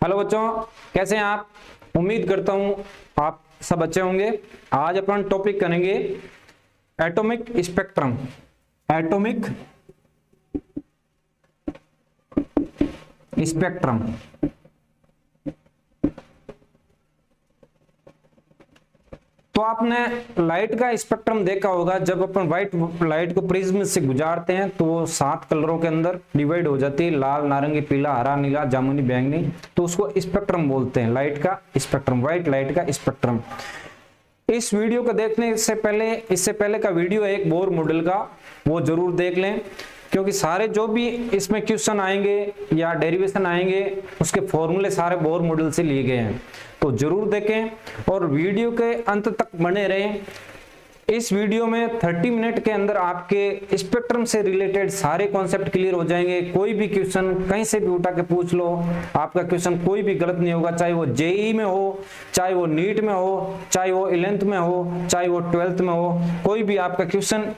Hello बच्चों, कैसे हैं आप। उम्मीद करता हूं आप सब अच्छे होंगे। आज अपन टॉपिक करेंगे एटॉमिक स्पेक्ट्रम। Atomic spectrum. तो आपने लाइट का स्पेक्ट्रम देखा होगा। जब अपन व्हाइट लाइट को प्रिज्म से गुजारते हैं तो वो 7 कलरों के अंदर डिवाइड हो जाती है, लाल, नारंगी, पीला, हरा, नीला, जामुनी, बैंगनी। तो उसको स्पेक्ट्रम बोलते हैं, लाइट का स्पेक्ट्रम, व्हाइट लाइट का स्पेक्ट्रम। इस वीडियो को देखने से पहले, इससे पहले का वीडियो है एक बोर मॉडल का, वो जरूर देख लें, क्योंकि सारे जो भी इसमें क्वेश्चन आएंगे या डेरिवेशन आएंगे उसके फॉर्मूले सारे बोर मॉडल से लिए गए हैं। तो जरूर देखें और वीडियो के अंत तक बने रहें। इस वीडियो में 30 मिनट के अंदर आपके स्पेक्ट्रम से रिलेटेड सारे कॉन्सेप्ट क्लियर हो जाएंगे। कोई भी क्वेश्चन कहीं से भी उठा के पूछ लो, आपका क्वेश्चन कोई भी गलत नहीं होगा, चाहे वो जेईई में हो, चाहे वो नीट में हो, चाहे वो 11th में हो, चाहे वो 12th में हो। कोई भी आपका क्वेश्चन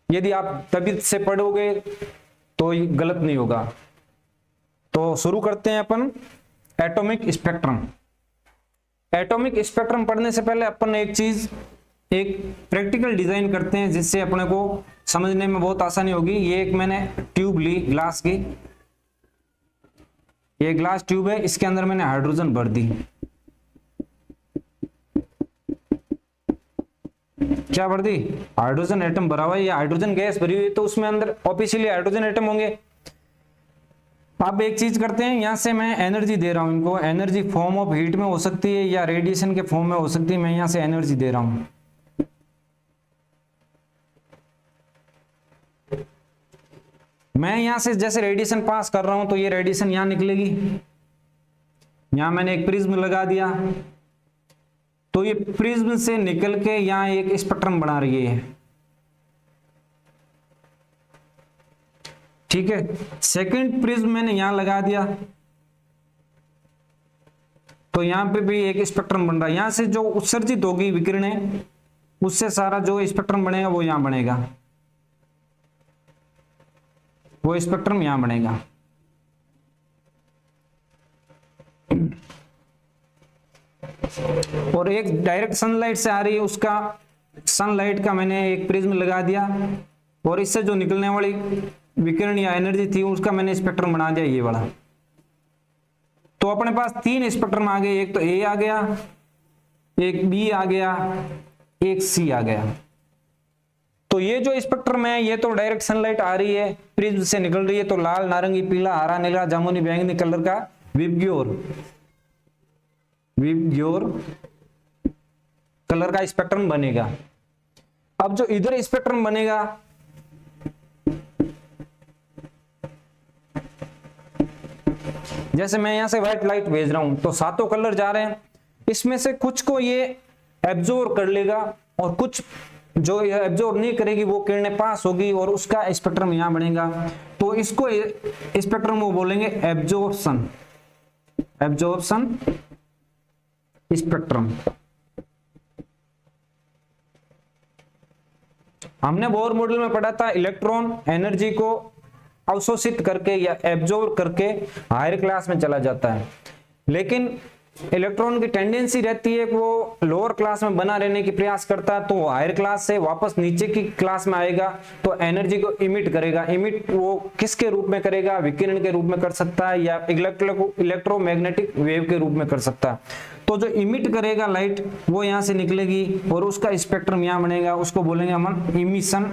यदि आप तबीयत से पढ़ोगे तो गलत नहीं होगा। तो शुरू करते हैं अपन एटॉमिक स्पेक्ट्रम। एटॉमिक स्पेक्ट्रम पढ़ने से पहले अपन एक चीज, एक प्रैक्टिकल डिजाइन करते हैं जिससे अपने को समझने में बहुत आसानी होगी। ये एक मैंने ट्यूब ली ग्लास की, ये ग्लास ट्यूब है, इसके अंदर मैंने हाइड्रोजन भर दी। क्या भर दी? हाइड्रोजन एटम भरा हुआ है, या हाइड्रोजन गैस भरी हुई है, तो उसमें अंदर ऑब्वियसली हाइड्रोजन एटम होंगे। अब एक चीज करते हैं, यहां से मैं एनर्जी दे रहा हूं इनको। एनर्जी फॉर्म ऑफ हीट में हो सकती है या रेडिएशन के फॉर्म में हो सकती है। मैं यहां से एनर्जी दे रहा हूं। मैं यहां से जैसे रेडिएशन पास कर रहा हूं तो ये रेडिएशन यहां निकलेगी। यहां मैंने एक प्रिज्म लगा दिया तो ये प्रिज्म से निकल के यहां एक स्पेक्ट्रम बना रही है। ठीक है, सेकंड प्रिज्म मैंने यहां लगा दिया तो यहां पे भी एक स्पेक्ट्रम बन रहा है। यहां से जो उत्सर्जित होगी विकिरणें, उससे सारा जो स्पेक्ट्रम बनेगा वो यहां बनेगा, वो स्पेक्ट्रम यहां बनेगा। और एक डायरेक्ट सनलाइट से आ रही है, उसका सनलाइट का मैंने एक प्रिज्म लगा दिया और इससे जो निकलने वाली विकिरण या एनर्जी थी उसका मैंने स्पेक्ट्रम बना दिया, ये वाला। तो अपने पास 3 स्पेक्ट्रम आ गए। एक तो ए आ गया, एक बी आ गया, एक सी आ गया। तो ये जो स्पेक्ट्रम है ये तो डायरेक्ट सनलाइट आ रही है, प्रिज्म से निकल रही है, तो लाल, नारंगी, पीला, हरा, नीला, जामुनी, बैंगनी कलर का विबग्योर कलर का स्पेक्ट्रम बनेगा। अब जो इधर स्पेक्ट्रम बनेगा, जैसे मैं यहां से व्हाइट लाइट भेज रहा हूं तो सातों कलर जा रहे हैं, इसमें से कुछ को ये एब्जॉर्ब कर लेगा और कुछ जो ये एब्जॉर्ब नहीं करेगी वो किरणें पास होगी और उसका स्पेक्ट्रम यहां बनेगा। तो इसको स्पेक्ट्रम वो बोलेंगे एब्जॉर्प्शन स्पेक्ट्रम। हमने बोर मॉडल में पढ़ा था इलेक्ट्रॉन एनर्जी को अवशोषित करके या एब्जॉर्ब करके हायर क्लास में चला जाता है, लेकिन इलेक्ट्रॉन की टेंडेंसी रहती है कि वो लोअर क्लास में बना रहने की प्रयास करता है, तो वो हायर क्लास से वापस नीचे की क्लास में आएगा तो एनर्जी को इमिट करेगा। इमिट वो किसके रूप में करेगा? विकिरण के रूप में कर सकता है या इलेक्ट्रोमैग्नेटिक वेव के रूप में कर सकता है। तो जो इमिट करेगा लाइट वो यहां से निकलेगी और उसका स्पेक्ट्रम यहां बनेगा, उसको बोलेंगे हम इमिशन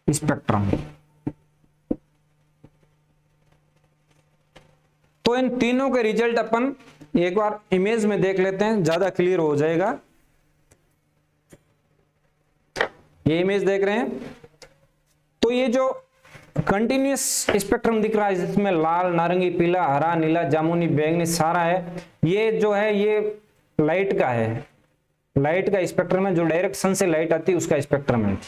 स्पेक्ट्रम। तो इन तीनों के रिजल्ट अपन एक बार इमेज में देख लेते हैं, ज्यादा क्लियर हो जाएगा। ये इमेज देख रहे हैं तो ये जो कंटिन्यूअस स्पेक्ट्रम दिख रहा है जिसमें लाल, नारंगी, पीला, हरा, नीला, जामुनी, बैंगनी सारा है, ये जो है ये लाइट का है। लाइट का स्पेक्ट्रम है, जो डायरेक्ट सन से लाइट आती है उसका स्पेक्ट्रम है।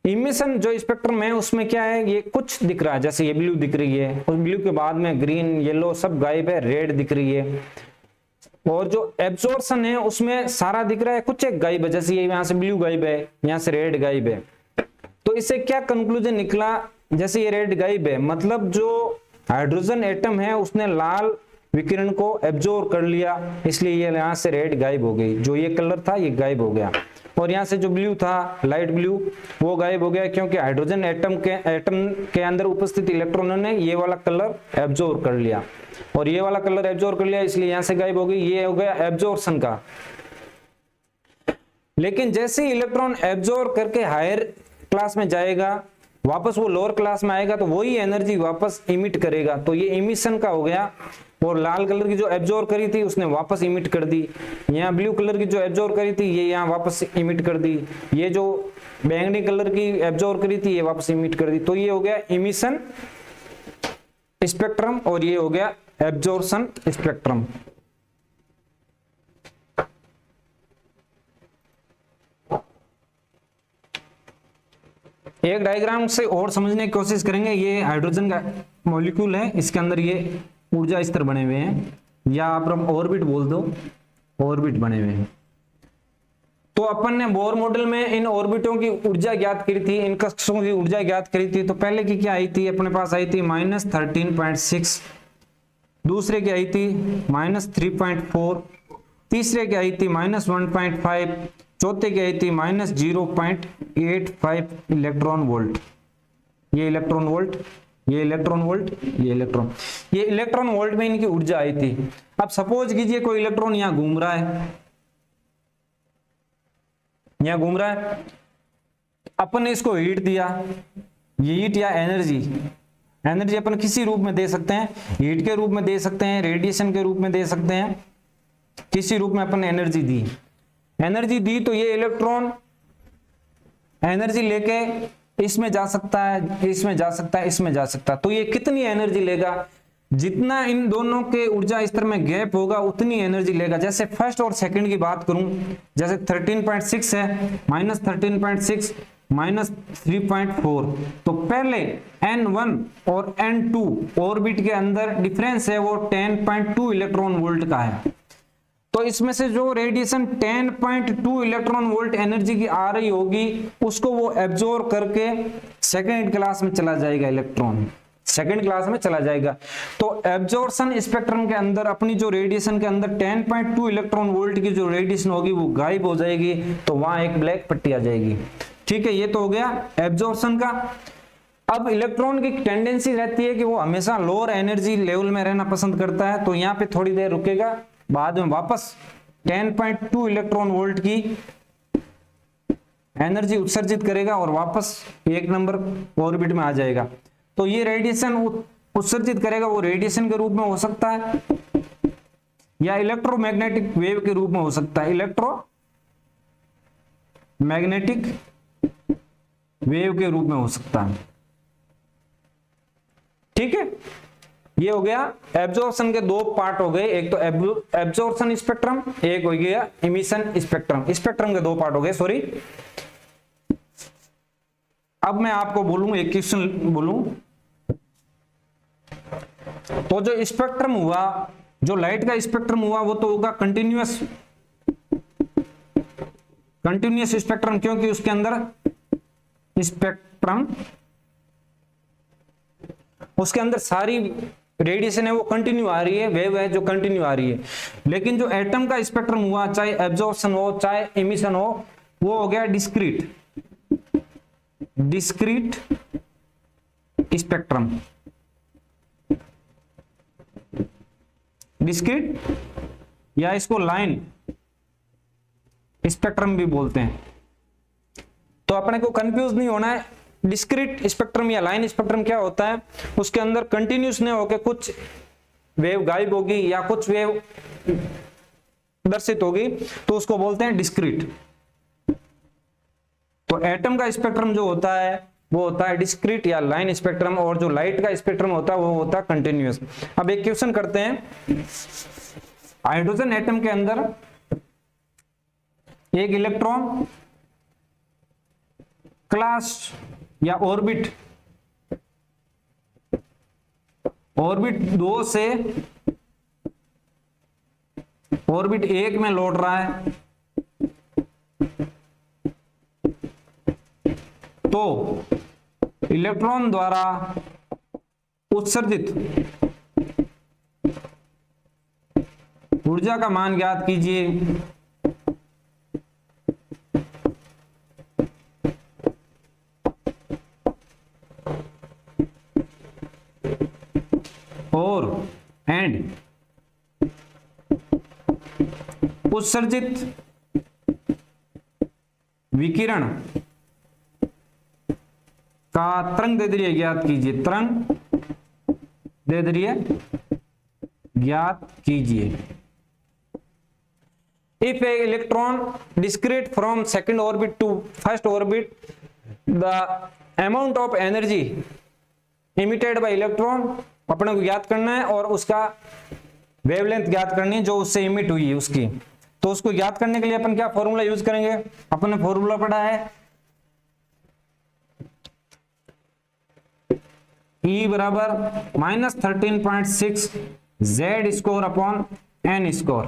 इमिशन जो स्पेक्ट्रम है उसमें क्या है, ये कुछ दिख रहा है, जैसे ये ब्लू दिख रही है, उस ब्लू के बाद में ग्रीन, येलो सब गायब है, रेड दिख रही है। और जो एब्जॉर्प्शन है उसमें सारा दिख रहा है, कुछ एक गायब है, जैसे ये यहाँ से ब्लू गायब है, यहाँ से रेड गायब है। तो इससे क्या कंक्लूजन निकला, जैसे ये रेड गायब है मतलब जो हाइड्रोजन एटम है उसने लाल विकिरण को एब्जॉर्ब कर लिया, इसलिए ये यहाँ से रेड गायब हो गई, जो ये कलर था ये गायब हो गया। और यहाँ से जो ब्लू था, लाइट ब्लू, वो गायब हो गया क्योंकि हाइड्रोजन एटम के अंदर उपस्थित इलेक्ट्रॉनों ने ये वाला कलर एब्जॉर्ब कर लिया, और ये वाला कलर एब्जॉर्ब कर लिया, इसलिए यहाँ से गायब हो गई। ये हो गया एब्जॉर्प्शन का। लेकिन जैसे ही इलेक्ट्रॉन एब्जॉर्ब करके हायर क्लास में जाएगा, वापस वो लोअर क्लास में आएगा, तो वही एनर्जी वापस इमिट करेगा, तो ये इमिशन का हो गया। और लाल कलर की जो एब्जॉर्ब करी थी उसने वापस इमिट कर दी, यहाँ ब्लू कलर की जो एब्जॉर्ब करी थी ये यहाँ वापस इमिट कर दी, ये जो बैंगनी कलर की एब्जॉर्ब करी थी ये वापस इमिट कर दी। तो ये हो गया इमिशन स्पेक्ट्रम और ये हो गया एब्जॉर्प्शन स्पेक्ट्रम। एक डायग्राम से और समझने की कोशिश करेंगे। ये हाइड्रोजन का मॉलिक्यूल है, इसके अंदर ये ऊर्जा स्तर बने हुए हैं, या आप ऑर्बिट बोल दो, ऑर्बिट बने हुए हैं। तो अपन ने बोर मॉडल में इन ऑर्बिटों की ऊर्जा ज्ञात करी थी, इन कक्षों की ऊर्जा ज्ञात करी थी। तो पहले की क्या आई थी, अपने पास आई थी -13.6, दूसरे की आई थी -3.4, तीसरे की आई थी -1.5, चौथे की आई थी -0.85 इलेक्ट्रॉन वोल्ट। ये इलेक्ट्रॉन वोल्ट, ये इलेक्ट्रॉन वोल्ट, ये इलेक्ट्रॉन वोल्ट में इनकी ऊर्जा आई थी। अब सपोज कीजिए कोई इलेक्ट्रॉन यहां घूम रहा है, यहां घूम रहा है, अपन ने इसको हीट दिया, ये हीट या एनर्जी अपन किसी रूप में दे सकते हैं, हीट के रूप में दे सकते हैं, रेडिएशन के रूप में दे सकते हैं, किसी रूप में अपन ने एनर्जी दी तो ये इलेक्ट्रॉन एनर्जी लेके इसमें जा सकता है, इसमें जा सकता है, इसमें जा सकता है। तो ये कितनी एनर्जी लेगा, जितना इन दोनों के ऊर्जा स्तर में गैप होगा उतनी एनर्जी लेगा। जैसे फर्स्ट और सेकंड की बात करूं, जैसे 13.6 है, -13.6 -3.4, तो पहले N1 और N2 ऑर्बिट के अंदर डिफरेंस है वो 10.2 इलेक्ट्रॉन वोल्ट का है। तो इसमें से जो रेडिएशन 10.2 इलेक्ट्रॉन वोल्ट एनर्जी की आ रही होगी उसको वो एब्जॉर्ब करके सेकंड क्लास में चला जाएगा, इलेक्ट्रॉन सेकंड क्लास में चला जाएगा। तो एब्जॉर्प्शन स्पेक्ट्रम के अंदर अपनी जो रेडिएशन के अंदर 10.2 इलेक्ट्रॉन वोल्ट की जो रेडिएशन होगी वो गायब हो जाएगी, तो वहां एक ब्लैक पट्टी आ जाएगी। ठीक है, ये तो हो गया एब्जॉर्प्शन का। अब इलेक्ट्रॉन की टेंडेंसी रहती है कि वो हमेशा लोअर एनर्जी लेवल में रहना पसंद करता है, तो यहाँ पे थोड़ी देर रुकेगा, बाद में वापस 10.2 इलेक्ट्रॉन वोल्ट की एनर्जी उत्सर्जित करेगा और वापस एक नंबर ऑर्बिट में आ जाएगा। तो ये रेडिएशन उत्सर्जित करेगा, वो रेडिएशन के रूप में हो सकता है या इलेक्ट्रोमैग्नेटिक वेव के रूप में हो सकता है, इलेक्ट्रोमैग्नेटिक वेव के रूप में हो सकता है। ठीक है, ये हो गया एब्जॉर्प्शन के दो पार्ट हो गए, एक तो एब्जॉर्प्शन स्पेक्ट्रम, एक हो गया इमिशन स्पेक्ट्रम। स्पेक्ट्रम के दो पार्ट हो गए, सॉरी। अब मैं आपको बोलूं, एक क्वेश्चन बोलूं, तो जो स्पेक्ट्रम हुआ, जो लाइट का स्पेक्ट्रम हुआ वो तो होगा कंटिन्यूअस स्पेक्ट्रम, क्योंकि उसके अंदर स्पेक्ट्रम, उसके अंदर सारी रेडिएशन है वो कंटिन्यू आ रही है, वेव है जो कंटिन्यू आ रही है। लेकिन जो एटम का स्पेक्ट्रम हुआ, चाहे एब्जॉर्प्शन हो चाहे इमिशन हो, वो हो गया डिस्क्रीट स्पेक्ट्रम। डिस्क्रीट या इसको लाइन स्पेक्ट्रम भी बोलते हैं। तो अपने को कंफ्यूज नहीं होना है, डिस्क्रीट स्पेक्ट्रम या लाइन स्पेक्ट्रम क्या होता है, उसके अंदर कंटिन्यूस नहीं होकर कुछ वेव गायब होगी या कुछ वेव दर्शित होगी, तो उसको बोलते हैं डिस्क्रीट। तो एटम का स्पेक्ट्रम जो होता है वो होता है डिस्क्रीट या लाइन स्पेक्ट्रम, और जो लाइट का स्पेक्ट्रम होता है वो होता है कंटिन्यूअस। अब एक क्वेश्चन करते हैं, हाइड्रोजन एटम के अंदर एक इलेक्ट्रॉन क्लास या ऑर्बिट 2 से ऑर्बिट 1 में लौट रहा है, तो इलेक्ट्रॉन द्वारा उत्सर्जित ऊर्जा का मान ज्ञात कीजिए। और एंड उत्सर्जित विकिरण का तरंग दैर्ध्य ज्ञात कीजिए। तरंग दैर्ध्य ज्ञात कीजिए। If a electron discrete from second orbit to first orbit, the amount of energy emitted by electron अपने को ज्ञात करना है और उसका वेवलेंथ ज्ञात करनी है जो उससे इमिट हुई है उसकी। तो उसको ज्ञात करने के लिए अपन क्या फॉर्मूला यूज करेंगे? अपन ने फॉर्मूला पढ़ा है E बराबर -13.6 Z score upon N score.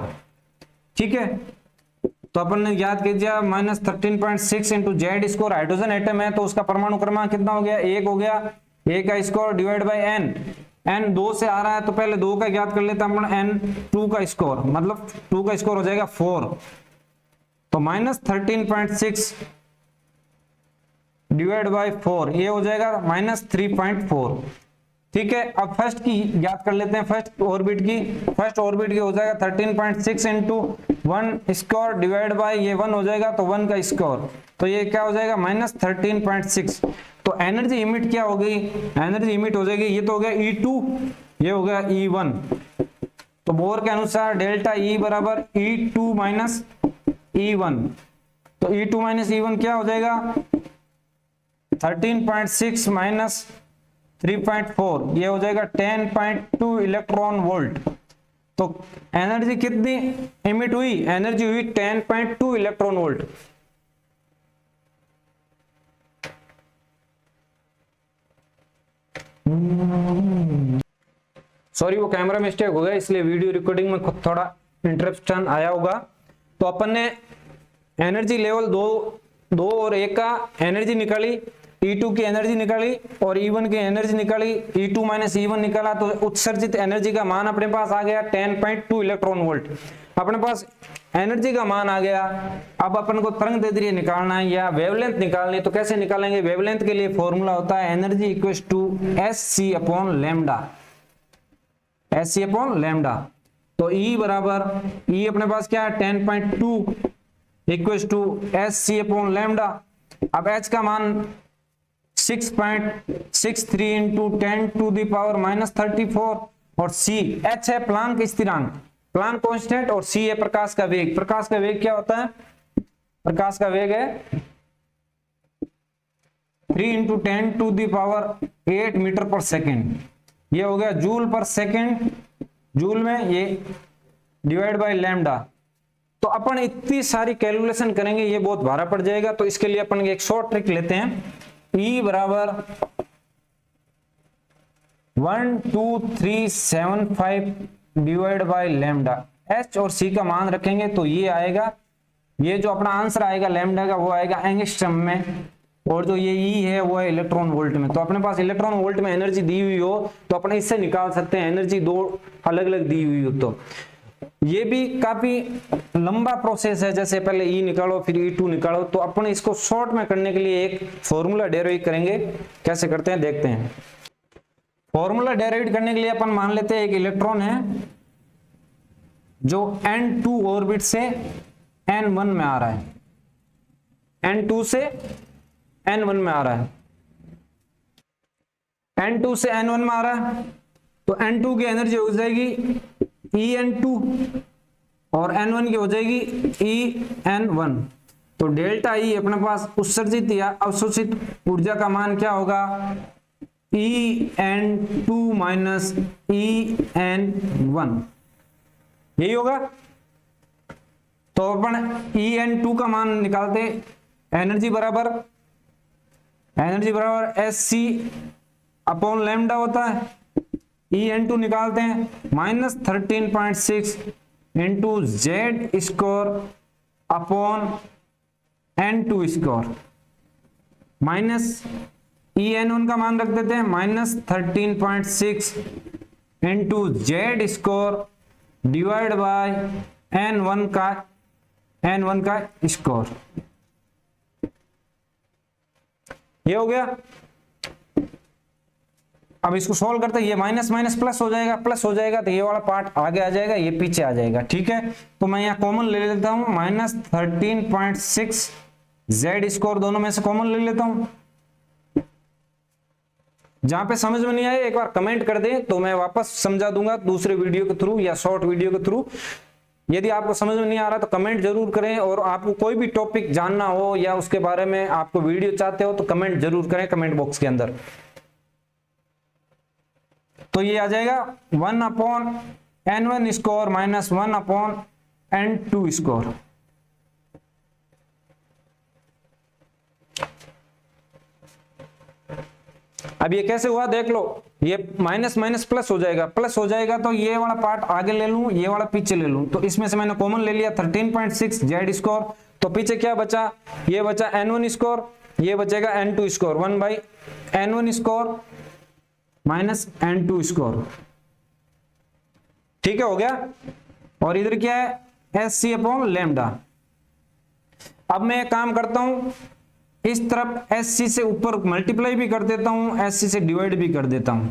ठीक है, तो अपन ने याद कीजिए -13.6 into Z square hydrogen atom है तो उसका परमाणु क्रमांक कितना हो गया? 1 हो गया। 1 का square divide by N. N 2 से आ रहा है तो पहले 2 का ज्ञात कर लेते हैं अपन। एन 2 का स्कोर मतलब 2 का स्कोर हो जाएगा 4। तो -13.6 डिवाइड बाय 4 ये हो जाएगा -3.4। ठीक है, अब फर्स्ट की ज्ञात कर लेते हैं। फर्स्ट ऑर्बिट की हो जाएगा 13.6 इंटू 1 स्क्वायर डिवाइड बाय ये 1 हो जाएगा तो 1 का स्क्वायर। तो ये क्या हो जाएगा? -13.6। तो एनर्जी इमिट क्या हो गई? एनर्जी इमिट हो जाएगी, ये तो हो गया E2, ये हो गया E1। तो बोर के अनुसार डेल्टा E बराबर E2 माइनस E1। तो E2 माइनस E1 क्या हो जाएगा? 13.6 माइनस 3.4 ये हो जाएगा 10.2 इलेक्ट्रॉन वोल्ट। तो एनर्जी कितनी इमिट हुई? एनर्जी हुई 10.2 इलेक्ट्रॉन वोल्ट। सॉरी वो कैमरा मिस्टेक हो गया इसलिए वीडियो रिकॉर्डिंग में खुद थोड़ा इंटरप्शन आया होगा। तो अपन ने एनर्जी लेवल 2 और 1 का एनर्जी निकाली, E2 की एनर्जी निकाली और E1 की एनर्जी निकाली। E2 माइनस E1 निकाला तो उत्सर्जित एनर्जी का मान अपने पास आ गया 10.2 इलेक्ट्रॉन वोल्ट। अपने पास एनर्जी का मान आ गया। अब अपन को तरंग दैर्ध्य निकालना है या वेवलेंथ निकालनी है। तो कैसे निकालेंगे? वेवलेंथ के लिए फॉर्मूला होता है energy equals to SC upon lambda. SC upon lambda. तो E बराबर E अपने पास क्या है? 10.2 equals to SC upon lambda. अब H का मान 6.63 इंटू 10 टू द पावर -34 और C H है प्लांक स्थिरांक, प्लांक कांस्टेंट, और C है प्रकाश का वेग। प्रकाश का वेग क्या होता है? प्रकाश का वेग है 3 into 10 to the power 8 metre पर सेकेंड। ये हो गया जूल पर सेकेंड, जूल में ये डिवाइड बाय लैम्डा। तो अपन इतनी सारी कैलकुलेशन करेंगे ये बहुत भारा पड़ जाएगा। तो इसके लिए अपन एक शॉर्ट ट्रिक लेते हैं। E बराबर 12375 डिवाइड बाय लैम्डा। H और C का मान रखेंगे तो ये आएगा, ये जो अपना आंसर आएगा लैम्डा का वो आएगा एंगस्ट्रम में, और जो ये E है वो है इलेक्ट्रॉन वोल्ट में। तो अपने पास इलेक्ट्रॉन वोल्ट में एनर्जी दी हुई हो तो अपन इससे निकाल सकते हैं एनर्जी दो अलग अलग दी हुई हो। तो ये भी काफी लंबा प्रोसेस है, जैसे पहले E निकालो फिर E2 निकालो। तो अपन इसको शॉर्ट में करने के लिए एक फॉर्मूला डेराइव करेंगे। कैसे करते हैं देखते हैं। फॉर्मूला डेराइव करने के लिए अपन मान लेते हैं एक इलेक्ट्रॉन है जो N2 ऑर्बिट से N1 में आ रहा है, N2 से N1 में आ रहा है, N2 से N1 में आ रहा है। तो N2 की एनर्जी हो जाएगी En2 और N1 की हो जाएगी En1। तो डेल्टा E अपने पास उत्सर्जित या अवशोषित ऊर्जा का मान क्या होगा? En2 माइनस En1 यही होगा। तो अपन En2 का मान निकालते, एनर्जी बराबर SC अपॉन लैम्डा होता है। En2 निकालते हैं -13.6 into Z square upon N2 square minus E N one का मान रख देते हैं -13.6 into Z square divide by n1 का स्कोर। ये हो गया। अब इसको सॉल्व करते हैं, ये माइनस माइनस प्लस हो जाएगा, प्लस हो जाएगा तो ये वाला पार्ट आगे आ जाएगा, ये पीछे आ जाएगा। ठीक है, तो मैं यहाँ कॉमन ले लेता हूं -13.6 जेड स्कोर, दोनों में से कॉमन ले लेता हूं। जहां पे समझ में नहीं आए एक बार कमेंट कर दें तो मैं वापस समझा दूंगा दूसरे वीडियो के थ्रू या शॉर्ट वीडियो के थ्रू। यदि आपको समझ में नहीं आ रहा तो कमेंट जरूर करें, और आपको कोई भी टॉपिक जानना हो या उसके बारे में आपको वीडियो चाहते हो तो कमेंट जरूर करें कमेंट बॉक्स के अंदर। तो ये आ जाएगा 1/n1 score minus 1/n2 score. अब ये कैसे हुआ देख लो, ये माइनस माइनस प्लस हो जाएगा, प्लस हो जाएगा तो ये वाला पार्ट आगे ले लूं, ये वाला पीछे ले लूं, तो इसमें से मैंने कॉमन ले लिया 13.6 जेड स्कोर, तो पीछे क्या बचा, ये बचा n1 स्कोर, ये बचेगा n2 score, 1/n1 score minus n2 score. ठीक है, हो गया। और इधर क्या है, SC/λ। अब मैं एक काम करता हूं, इस तरफ SC से ऊपर मल्टीप्लाई भी कर देता हूं, SC से डिवाइड भी कर देता हूं,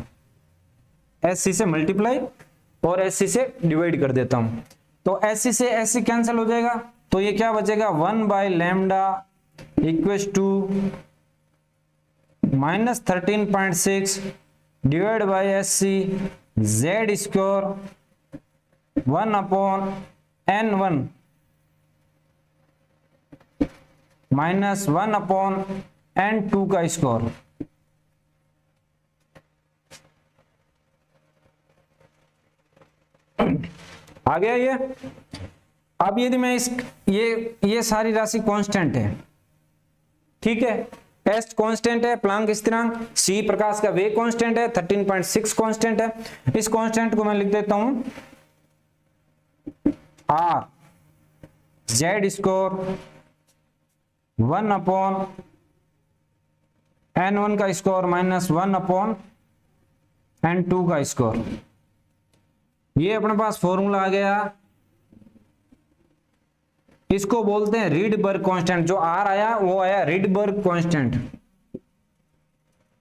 SC से मल्टीप्लाई और SC से डिवाइड कर देता हूं, तो SC से SC कैंसिल हो जाएगा, तो ये क्या बचेगा 1/λ equals to -13.6 divide by SC Z square 1/n1 minus 1/n2 का स्कोर। आ गया ये। अब यदि मैं ये सारी राशि कांस्टेंट है, ठीक है, एस कांस्टेंट है, प्लांक स्थिरांक, सी प्रकाश का वेग कांस्टेंट है, 13.6 कांस्टेंट है। इस कांस्टेंट को मैं लिख देता हूं आर जेड स्कोर 1/n1 का स्कोर माइनस 1/n2 का स्कोर। ये अपने पास फॉर्मूला आ गया, इसको बोलते हैं रीडबर्ग कांस्टेंट। जो आर आया वो आया रीडबर्ग कांस्टेंट,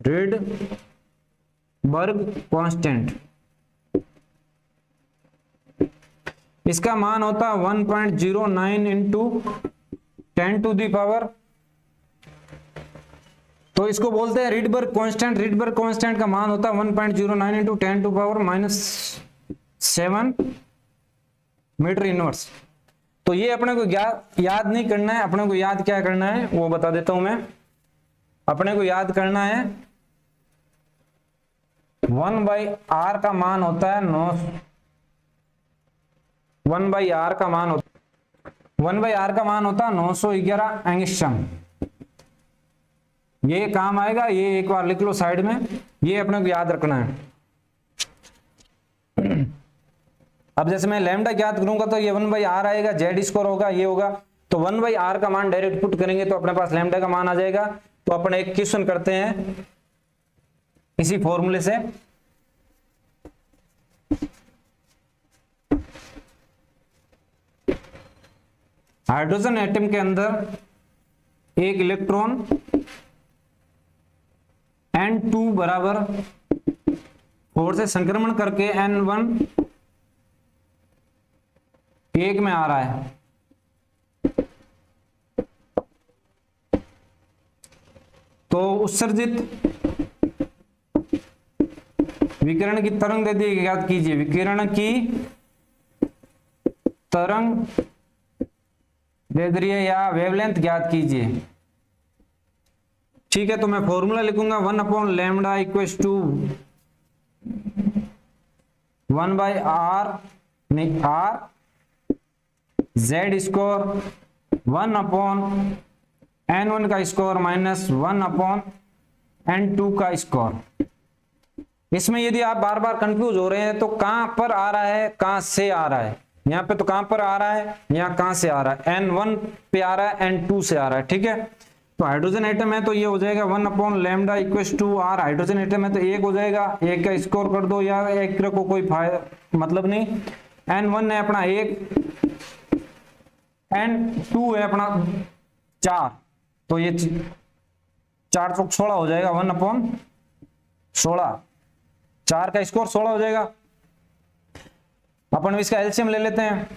रीडबर्ग कांस्टेंट। इसका मान होता 1.09 इंटू 10 टू दी पावर, तो इसको बोलते हैं रीडबर्ग कांस्टेंट। रीडबर्ग कांस्टेंट का मान होता है 1.09 into 10 to power -7 metre inverse. तो ये अपने को याद नहीं करना है, अपने को याद क्या करना है वो बता देता हूं मैं। अपने को याद करना है 1/r का मान होता है 1/r का मान होता 1/r का मान होता है 911 एंगस्ट्रॉम। ये काम आएगा, ये एक बार लिख लो साइड में, ये अपने को याद रखना है। अब जैसे मैं लैम्डा ज्ञात करूंगा तो ये 1/r आएगा, जेड स्कोर होगा, ये होगा, तो 1/r का मान डायरेक्ट पुट करेंगे तो अपने पास लैम्डा का मान आ जाएगा। तो अपन एक क्वेश्चन करते हैं इसी फॉर्मूले से। हाइड्रोजन एटम के अंदर एक इलेक्ट्रॉन N2 बराबर 4 से संक्रमण करके N1 1 में आ रहा है। तो उत्सर्जित विकिरण की तरंग दे दी, याद कीजिए विकिरण की तरंग दे दी है या वेवलेंथ ज्ञात कीजिए। ठीक है, तो मैं फॉर्मूला लिखूंगा 1/λ इक्वल्स टू 1/r नहीं r जेड स्कोर 1/n1 का स्कोर माइनस 1/n2 का स्कोर। इसमें यदि आप बार बार कंफ्यूज हो रहे हैं तो कहां पर आ रहा है, कहां से आ रहा है, यहाँ पे तो कहां पर आ रहा है, यहाँ कहां से आ रहा है, N1 पे आ रहा है, N2 से आ रहा है। ठीक है, तो हाइड्रोजन एटम है तो ये हो जाएगा 1 upon lambda equals to R. Hydrogen atom है तो एक हो जाएगा, एक का स्कोर कर दो या एक रखो, कोई मतलब नहीं। N1 है अपना 1, N2 है अपना 4, तो ये 4 चौक 16 हो जाएगा, 1 अपॉन 16, 4 का स्कोर 16 हो जाएगा। अपन इसका एलसीएम ले लेते हैं।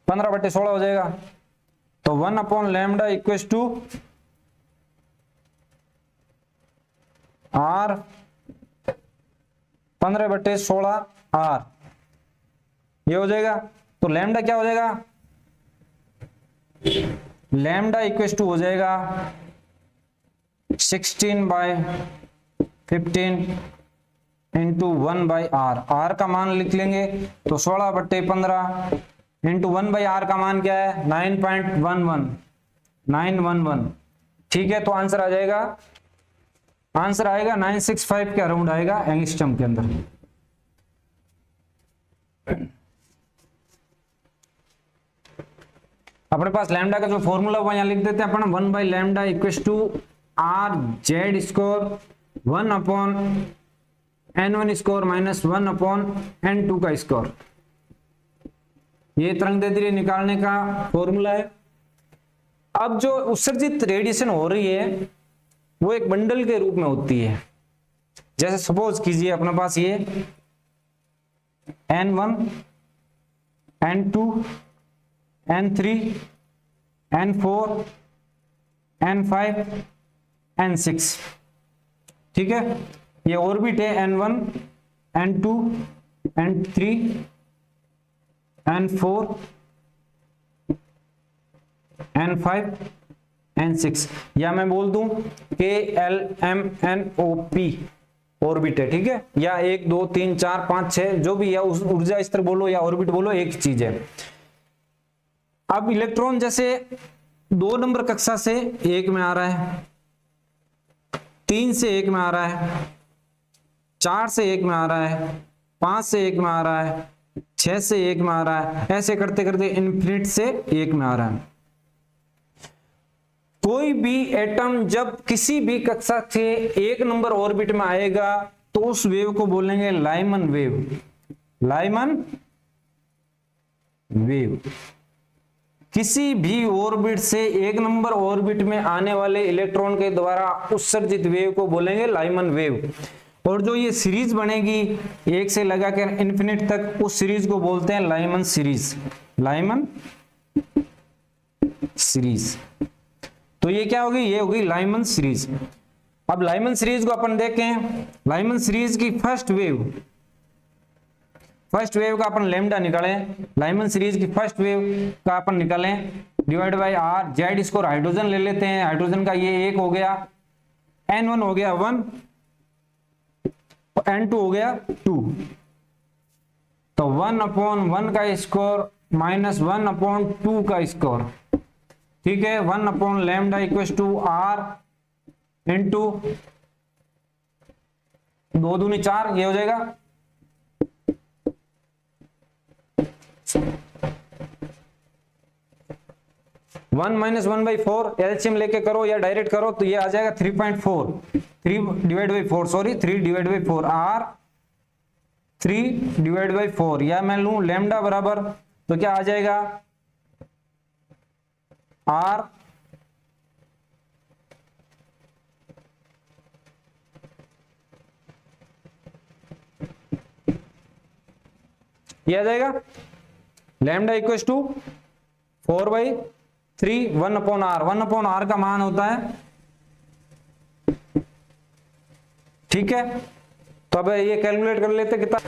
पंद्रह बटे 16 हो जाएगा, तो 1 upon lambda equals to R 15 बटे 16 आर, ये हो जाएगा। तो लैम्डा क्या हो जाएगा, लैम्डा इक्वल्स टू हो जाएगा 16/15 इंटू 1/r। आर का मान लिख लेंगे तो 16 बटे 15 इंटू 1/r का मान क्या है 9.11। ठीक है, तो आंसर आ जाएगा, आंसर आएगा 965 के अराउंड आएगा एंगस्ट्रम के अंदर। अपने पास लैम्डा का जो फॉर्मूला हुआ यहां लिख देते हैं अपन, 1/लैम्डा equals to R Z score 1 upon N1 score minus 1 upon N2 का स्कोर। ये तरंगदैर्ध्य निकालने का फॉर्मूला है। अब जो उत्सर्जित रेडिएशन हो रही है वो एक बंडल के रूप में होती है। जैसे सपोज कीजिए अपने पास ये N1, N2, N3, N4, N5, N6, ठीक है। ये ऑर्बिट है N1, N2, N3, N4, N5, N6, या मैं बोल दूं KLMNOP ऑर्बिट है, ठीक है। या 1 2 3 4 5 6 जो भी है, उस ऊर्जा स्तर बोलो या ऑर्बिट बोलो, एक चीज है। अब इलेक्ट्रॉन जैसे 2 नंबर कक्षा से 1 में आ रहा है, 3 से 1 में आ रहा है, 4 से 1 में आ रहा है, 5 से 1 में आ रहा है, 6 से 1 में आ रहा है, ऐसे करते करते इन्फिनिट से 1 में आ रहा है। कोई भी एटम जब किसी भी कक्षा से 1 नंबर ऑर्बिट में आएगा तो उस वेव को बोलेंगे लाइमन वेव। Lyman wave. किसी भी ऑर्बिट से 1 नंबर ऑर्बिट में आने वाले इलेक्ट्रॉन के द्वारा उत्सर्जित वेव को बोलेंगे लाइमन वेव। और जो ये सीरीज बनेगी 1 से लगाकर इन्फिनिट तक, उस सीरीज को बोलते हैं लाइमन सीरीज। Lyman series. तो ये क्या होगी, ये होगी लाइमन सीरीज। अब लाइमन सीरीज को अपन देखें, लाइमन सीरीज की फर्स्ट वेव का अपन लैम्डा निकालें। लाइमन सीरीज की फर्स्ट वेव का अपन निकालें divide by R. Z square hydrogen ले लेते हैं, हाइड्रोजन का ये 1 हो गया, N1 हो गया 1, N2 हो गया 2, तो 1 अपॉन 1 का स्कोर माइनस 1 अपॉन 2 का स्कोर, ठीक है। 1 upon lambda equals to R into 2 दूनी 4, ये हो जाएगा। वन माइनस 1/4 एलसीएम लेके करो या डायरेक्ट करो तो ये आ जाएगा 3.4, 3 divide by 4, sorry 3 divide by 4, R 3 divide by 4, या मैं लूं लैम्डा बराबर, तो क्या आ जाएगा आर ये आ जाएगा lambda equal to 4/3 1 upon R. 1 upon R का मान होता है, ठीक है। तो अब ये कैलकुलेट कर लेते कितना,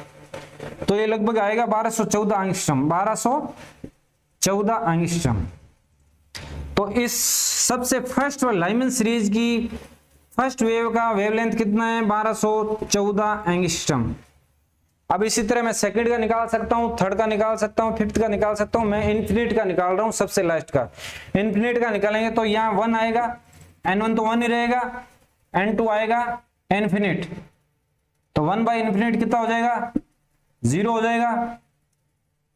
तो ये लगभग आएगा 1214 एंगस्ट्रॉम, 1214 एंगस्ट्रॉम। तो इस सबसे फर्स्ट लाइमन सीरीज की फर्स्ट वेव का वेवलेंथ कितना है, 1214 एंगस्ट्रॉम। अब इसी तरह मैं सेकंड का निकाल सकता हूं, थर्ड का निकाल सकता हूं, फिफ्थ का निकाल सकता हूं। मैं इन्फिनिट का निकाल रहा हूं, सबसे लास्ट का। इन्फिनिट का निकालेंगे तो यहाँ 1 आएगा, N1 तो 1 ही रहेगा, N2 आएगा इन्फिनिट, तो 1 बाई इन्फिनिट कितना हो जाएगा 0 हो जाएगा।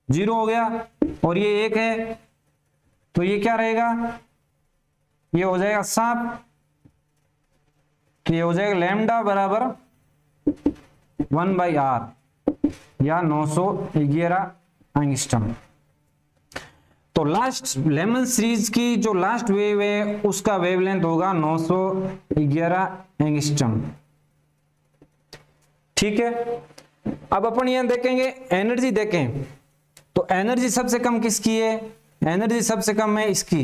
0 हो गया, और ये 1 है, तो ये क्या रहेगा, ये हो जाएगा सांप, तो ये हो जाएगा लैम्डा बराबर 1/r या 911 एंगस्ट्रॉम। तो लास्ट लेमन सीरीज की जो लास्ट वेव है उसका वेवलेंथ होगा 911 एंगस्ट्रॉम। ठीक है, अब अपन यहां देखेंगे एनर्जी देखें, तो एनर्जी सबसे कम किसकी है, एनर्जी सबसे कम है इसकी।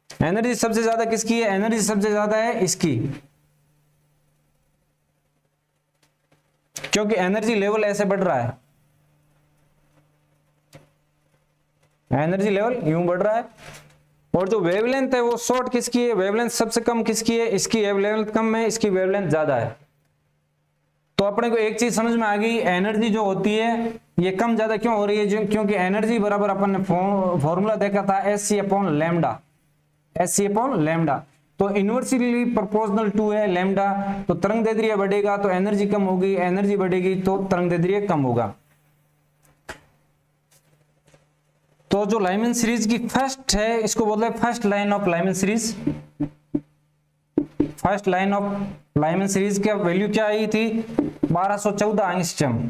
एनर्जी सबसे ज्यादा किसकी है, एनर्जी सबसे ज्यादा है इसकी, क्योंकि एनर्जी लेवल ऐसे बढ़ रहा है, एनर्जी लेवल यूं बढ़ रहा है। और जो वेवलेंथ है वो शॉर्ट किसकी है, वेवलेंथ सबसे कम किसकी है, इसकी वेवलेंथ कम है, इसकी वेवलेंथ ज्यादा है। तो अपने को एक चीज समझ में आ गई, एनर्जी जो होती है ये कम ज्यादा क्यों हो रही है, क्योंकि एनर्जी बराबर अपन ने फॉर्मूला देखा था Sc/λ, Sc/λ। तो इनवर्सली प्रोपोर्शनल टू है लैम्डा, तो तरंग दैर्ध्य बढ़ेगा तो एनर्जी कम होगी, एनर्जी बढ़ेगी तो तरंग दैर्ध्य कम होगा। तो जो लाइमन सीरीज की फर्स्ट है इसको बोलते हैं first line of Lyman series. First line of Lyman series का वैल्यू क्या आई थी, 1214 एंगस्ट्रॉम।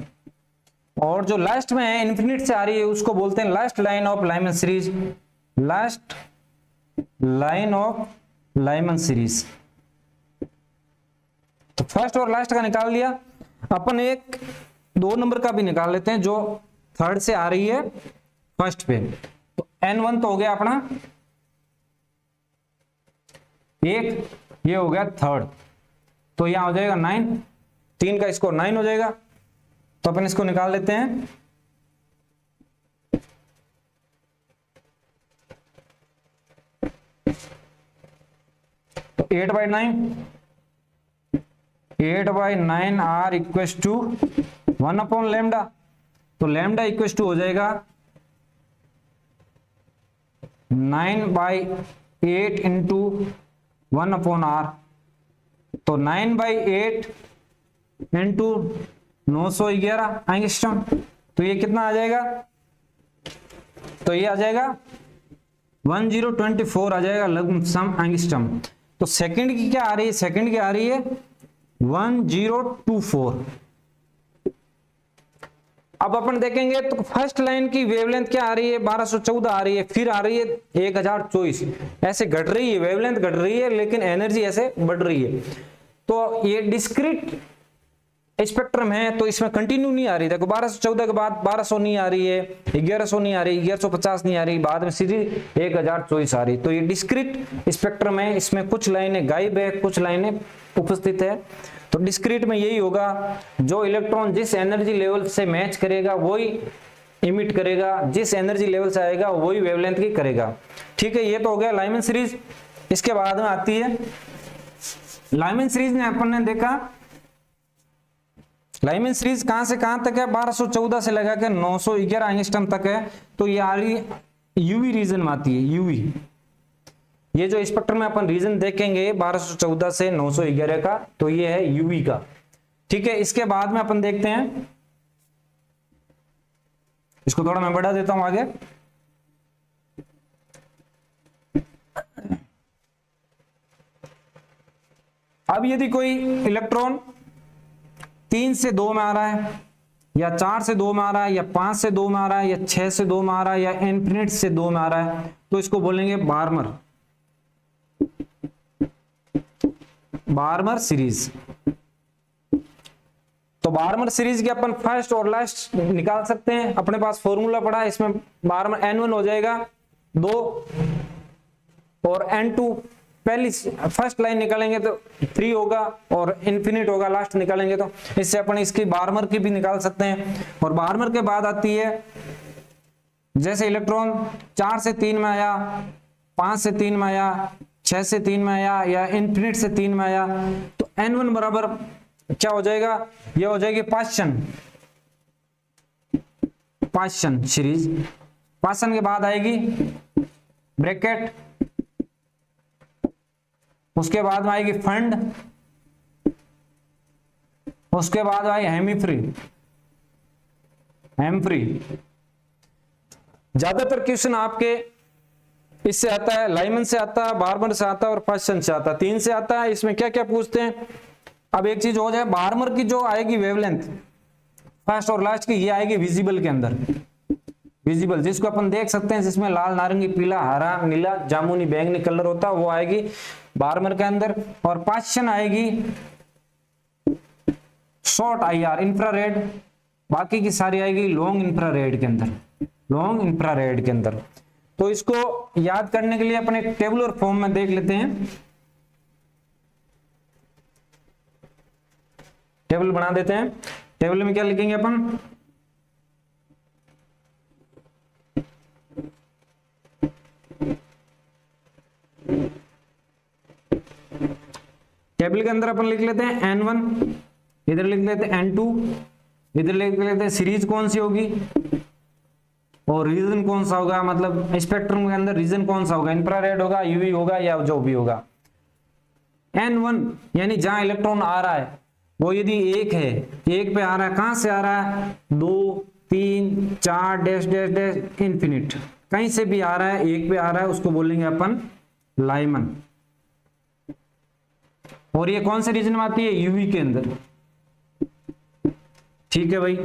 और जो लास्ट में है इन्फिनिट से आ रही है उसको बोलते हैं last line of Lyman series, last line of Lyman series. तो फर्स्ट और लास्ट का निकाल लिया, अपन एक 2 नंबर का भी निकाल लेते हैं जो थर्ड से आ रही है फर्स्ट पे। तो N1 तो हो गया अपना एक, ये हो गया थर्ड, तो यहां हो जाएगा 9, 3 का स्कोर 9 हो जाएगा। तो अपन इसको निकाल लेते हैं, तो 8/9 R इक्वल्स टू 1/λ। तो लैम्डा इक्वल्स टू हो जाएगा 9/8 इंटू 1/r। तो 9/8 इंटू 911 एंगस्ट्रॉम। तो ये कितना आ जाएगा, तो ये आ जाएगा 1024 आ जाएगा लघुत्तम एंगस्ट्रॉम। तो सेकंड की क्या आ रही है, सेकंड की आ रही है 1024। अब अपन देखेंगे तो फर्स्ट लाइन की वेवलेंथ क्या आ रही है, 1214 आ रही है, फिर आ रही है 1024, ऐसे घट रही है, वेवलेंथ घट रही है लेकिन एनर्जी ऐसे बढ़ रही है। तो ये डिस्क्रीट स्पेक्ट्रम है तो इसमें कंटिन्यू नहीं आ रही, देखो 1214 के बाद 1200 नहीं आ रही है, 1100 नहीं आ रही, 1150 नहीं आ रही, बाद में सीधी 1024 आ रही। तो ये डिस्क्रीट स्पेक्ट्रम है, इसमें कुछ लाइनें गायब है, कुछ लाइनें उपस्थित है। तो डिस्क्रीट में यही होगा, जो इलेक्ट्रॉन जिस एनर्जी लेवल से मैच करेगा वही इमिट करेगा, जिस एनर्जी लेवल से आएगा वही वेवलेंथ की करेगा। ठीक है, ये तो हो गया लाइमन सीरीज। इसके बाद में आती है लाइमन सीरीज ने अपन ने देखा, लाइमन सीरीज कहां से कहां तक है, 1214 से लगा के 911 एंगस्ट्रॉम तक है। तो ये आ रही यूवी रीजन में आती है, यूवी। ये जो स्पेक्ट्रम में अपन रीजन देखेंगे 1214 से 911 का, तो ये है यूवी का। ठीक है, इसके बाद में अपन देखते हैं, इसको थोड़ा मैं बढ़ा देता हूं आगे। अब यदि कोई इलेक्ट्रॉन 3 से 2 में आ रहा है, या 4 से 2 में आ रहा है, या 5 से 2 में आ रहा है, या 6 से 2 में आ रहा है, या इनफिनिट से 2 में आ रहा है, तो इसको बोलेंगे बार्मर, बार्मर सीरीज। तो बार्मर सीरीज के अपन फर्स्ट और लास्ट निकाल सकते हैं, अपने पास फॉर्मूला पड़ा है, इसमें बार्मर N1 हो जाएगा 2 और N2 पहली फर्स्ट लाइन निकालेंगे तो 3 होगा और इनफिनिट होगा लास्ट निकालेंगे तो, इससे अपन इसकी बार्मर की भी निकाल सकते हैं। और बार्मर के बाद आती है, जैसे इलेक्ट्रॉन 4 से 3 में आया, 5 से 3 में आया, 6 से 3 में आया, या इनफिनिट से 3 में आया, तो N1 बराबर क्या हो जाएगा, ये हो जाएगी पाश्चन, पाश्चन सीरीज। पाश्चन के बाद आएगी ब्रैकेट, उसके बाद में आएगी फंड, उसके बाद आएगी हेमीफ्री, हेम्फ्री। ज्यादातर क्वेश्चन आपके इससे आता है, लाइमन से आता है, बार्मर से आता है और पास्चन से आता है, तीन से आता है। इसमें क्या क्या पूछते हैं। अब एक चीज हो जाए, बार्मर की जो आएगी वेवलेंथ फर्स्ट और लास्ट की, ये आएगी विजिबल के अंदर, विजिबल जिसको अपन देख सकते हैं, जिसमें लाल, नारंगी, पीला, हरा, नीला, जामुनी, बैंगनी कलर होता है, वो आएगी बार्मर के अंदर। और पास्चन आएगी शॉर्ट IR इंफ्रारेड, बाकी की सारी आएगी लॉन्ग इंफ्रारेड के अंदर, लॉन्ग इंफ्रारेड के अंदर। तो इसको याद करने के लिए अपन एक टेबुलर फॉर्म में देख लेते हैं, टेबल बना देते हैं। टेबल में क्या लिखेंगे अपन, टेबल के अंदर अपन लिख लेते हैं N1, इधर लिख लेते हैं N2, इधर लिख लेते हैं सीरीज कौन सी होगी और रीजन कौन सा होगा, मतलब स्पेक्ट्रम के अंदर रीजन कौन सा होगा, इंफ्रारेड होगा, यूवी होगा या जो भी होगा। N1 यानी जहां इलेक्ट्रॉन आ रहा है वो यदि एक है, एक पे आ रहा है, कहां से आ रहा है, 2 3 4 डैश डैश डैश इंफिनिट, कहीं से भी आ रहा है, एक पे आ रहा है, उसको बोलेंगे अपन लाइमन। और ये कौन से रीजन में आती है, यूवी के अंदर। ठीक है भाई।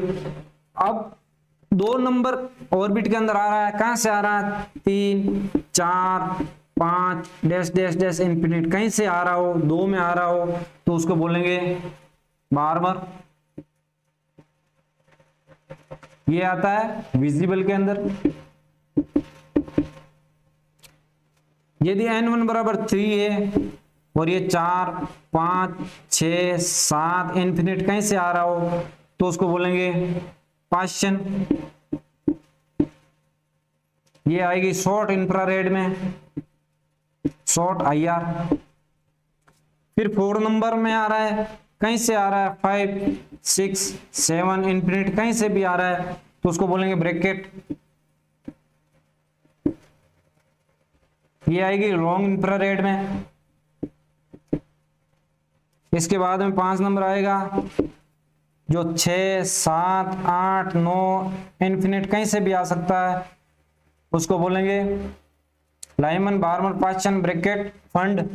अब 2 नंबर ऑर्बिट के अंदर आ रहा है, कहां से आ रहा है, 3 4 5 डैश डैश डैश इंफिनिट, कहीं से आ रहा हो, 2 में आ रहा हो, तो उसको बोलेंगे बार्मर। ये आता है विजिबल के अंदर। यदि N1 बराबर 3 है और ये 4 5 6 7 इंफिनिट कहीं से आ रहा हो, तो उसको बोलेंगे पास्चन। ये आएगी शॉर्ट इंफ्रारेड में, शॉर्ट IR। फिर 4 नंबर में आ रहा है, कहीं से आ रहा है, 5 6 7 इंफिनिट कहीं से भी आ रहा है, तो उसको बोलेंगे ब्रैकेट। ये आएगी लॉन्ग इंफ्रारेड में। इसके बाद में 5 नंबर आएगा जो 6 7 8 9 इंफिनिट कहीं से भी आ सकता है, उसको बोलेंगे Lyman, Barmer, Paschen, bracket, fund.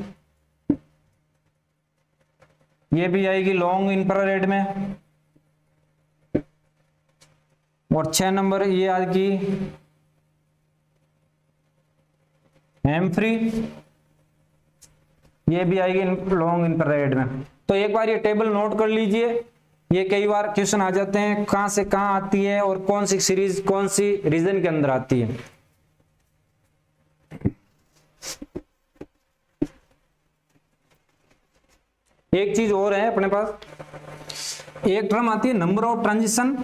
ये भी आएगी लॉन्ग इंफ्रारेड में। और 6 नंबर ये आएगी हेम्फ्री, ये भी आएगी लॉन्ग इंफ्रारेड में। तो एक बार ये टेबल नोट कर लीजिए, ये कई बार क्वेश्चन आ जाते हैं, कहां से कहां आती है और कौन सी सीरीज कौन सी रीजन के अंदर आती है। एक चीज और है अपने पास, एक टर्म आती है नंबर ऑफ ट्रांजिशन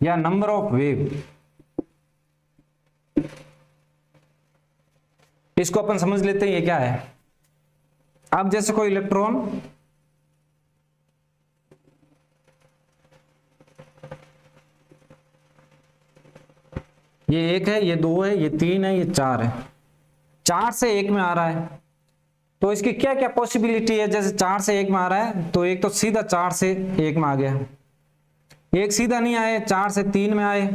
या नंबर ऑफ वेव। इसको अपन समझ लेते हैं ये क्या है। अब जैसे कोई इलेक्ट्रॉन ये 1 है, ये 2 है, ये 3 है, ये 4 है, 4 से 1 में आ रहा है, तो इसकी क्या क्या पॉसिबिलिटी है। जैसे 4 से 1 में आ रहा है तो एक तो सीधा 4 से 1 में आ गया, एक सीधा नहीं आए, 4 से 3 में आए,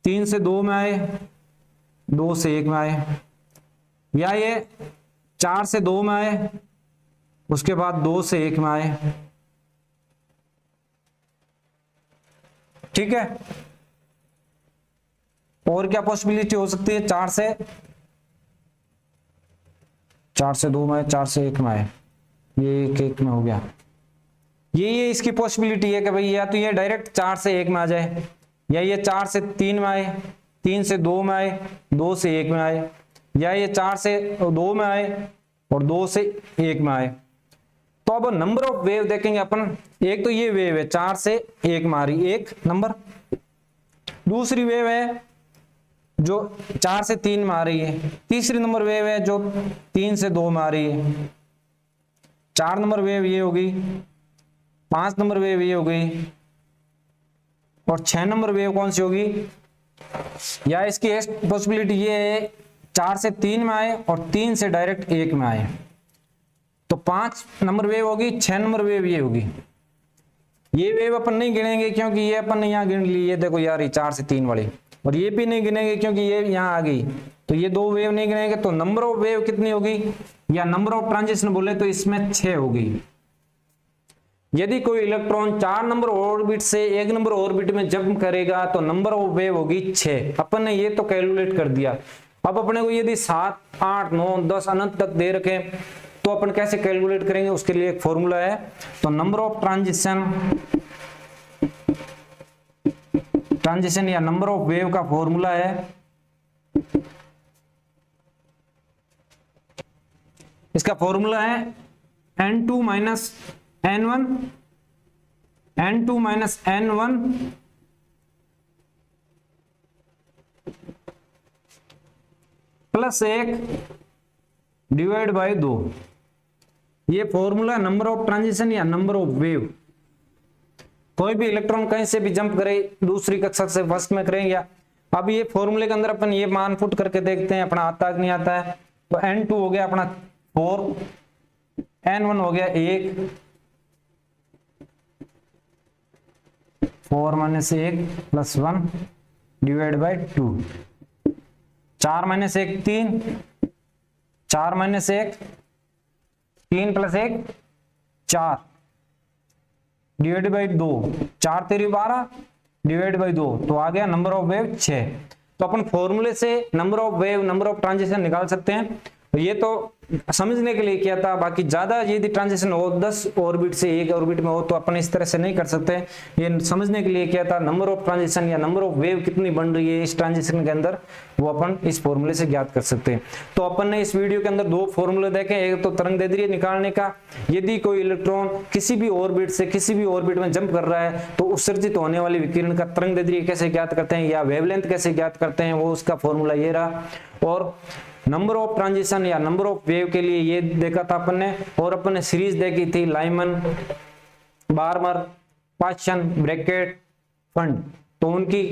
3 से 2 में आए, 2 से 1 में आए, या ये 4 से 2 में आए, उसके बाद 2 से 1 में आए। ठीक है। और क्या पॉसिबिलिटी हो सकती है, 4 से 2 में आए, 4 से 1 में आए, ये 1 में हो गया। ये इसकी पॉसिबिलिटी है कि भाई या तो ये डायरेक्ट 4 से 1 में आ जाए, या ये 4 से 3 में आए, 3 से 2 में आए, 2 से 1 में आए, या ये 4 से 2 में आए और 2 से 1 में आए। तो अब नंबर ऑफ वेव देखेंगे अपन। एक तो ये वेव है 4 से 1 में आ रही, एक नंबर। दूसरी वेव है जो 4 से 3 में आ रही है। तीसरी नंबर वेव है जो 3 से 2 में आ रही है। 4 नंबर वेव ये होगी, 5 नंबर वेव ये हो गई, और 6 नंबर वेव कौन सी होगी, या इसकी पॉसिबिलिटी ये है 4 से 3 में आए और 3 से डायरेक्ट 1 में आए। तो 5 नंबर वेव होगी, 6 नंबर वेव ये होगी। ये वेव अपन नहीं गिनेंगे क्योंकि ये अपन ने यहाँ गिन ली, ये देखो यार ये 4 से 3 वाली, और ये भी नहीं गिनेंगे क्योंकि ये यहाँ आ गई, तो ये 2 वेव नहीं गिनेंगे। तो नंबर ऑफ वेव कितनी होगी, या नंबर ऑफ ट्रांजिशन बोले तो इसमें 6 होगी। यदि कोई इलेक्ट्रॉन 4 नंबर ऑर्बिट से 1 नंबर ऑर्बिट में जंप करेगा तो नंबर ऑफ वेव होगी 6। अपन ने ये तो कैलकुलेट कर दिया। अब अपने को यदि 7, 8, 9, 10 अनंत तक दे रखे तो अपन कैसे कैलकुलेट करेंगे, उसके लिए एक फॉर्मूला है। तो नंबर ऑफ ट्रांजिशन या नंबर ऑफ वेव का फॉर्मूला है, इसका फॉर्मूला है n2 minus n1 plus 1 divide by 2। ये फॉर्मूला नंबर ऑफ ट्रांजिशन या नंबर ऑफ वेव। कोई भी इलेक्ट्रॉन कहीं से भी जंप करे, दूसरी कक्षा से फर्स्ट में करेंगे। अब ये फॉर्मूले के अंदर अपन ये मान पुट करके देखते हैं अपना आता है कि नहीं आता है। तो n2 हो गया अपना 4, n1 हो गया 1, 4 minus 1 plus 1 divide by 2। 4 minus 1 3, 4 minus 1 3 plus 1 4 divide by 2, 4 तेरी 12 डिवाइड बाई 2, तो आ गया नंबर ऑफ वेव 6। तो अपन फॉर्मूले से number of wave, number of transition निकाल सकते हैं। ये तो समझने के लिए किया था, बाकी ज्यादा यदि ट्रांजिशन हो 10 ऑर्बिट से 1 ऑर्बिट में हो तो अपन इस तरह से नहीं कर सकते। ये समझने के लिए किया था नंबर ऑफ ट्रांजिशन या नंबर ऑफ वेव कितनी बन रही है इस ट्रांजिशन के अंदर, वो अपन इस फॉर्मूले से ज्ञात कर सकते हैं। तो अपन ने इस वीडियो के अंदर 2 फॉर्मूले देखे, एक तो तरंगदैर्ध्य निकालने का, यदि कोई इलेक्ट्रॉन किसी भी ऑर्बिट से किसी भी ऑर्बिट में जंप कर रहा है तो उत्सर्जित होने वाली विकिरण का तरंगदैर्ध्य कैसे ज्ञात करते हैं या वेवलेंथ कैसे ज्ञात करते हैं, वो उसका फॉर्मूला ये रहा। और नंबर ऑफ ट्रांजिशन या नंबर ऑफ वेव के लिए ये देखा था अपन ने, और अपन ने सीरीज देखी थी लाइमन, बार्मर, पाश्चन, ब्रैकेट, फंड। तो उनकी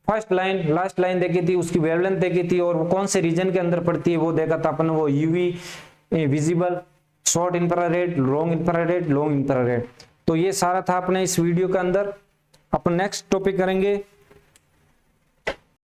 फर्स्ट लाइन लास्ट लाइन देखी थी, उसकी वेवलेंथ देखी थी, और वो कौन से रीजन के अंदर पड़ती है वो देखा था अपन ने, वो UV, visible, short infrared, long infrared, long infrared. तो ये सारा था अपने इस वीडियो के अंदर। अपन नेक्स्ट टॉपिक करेंगे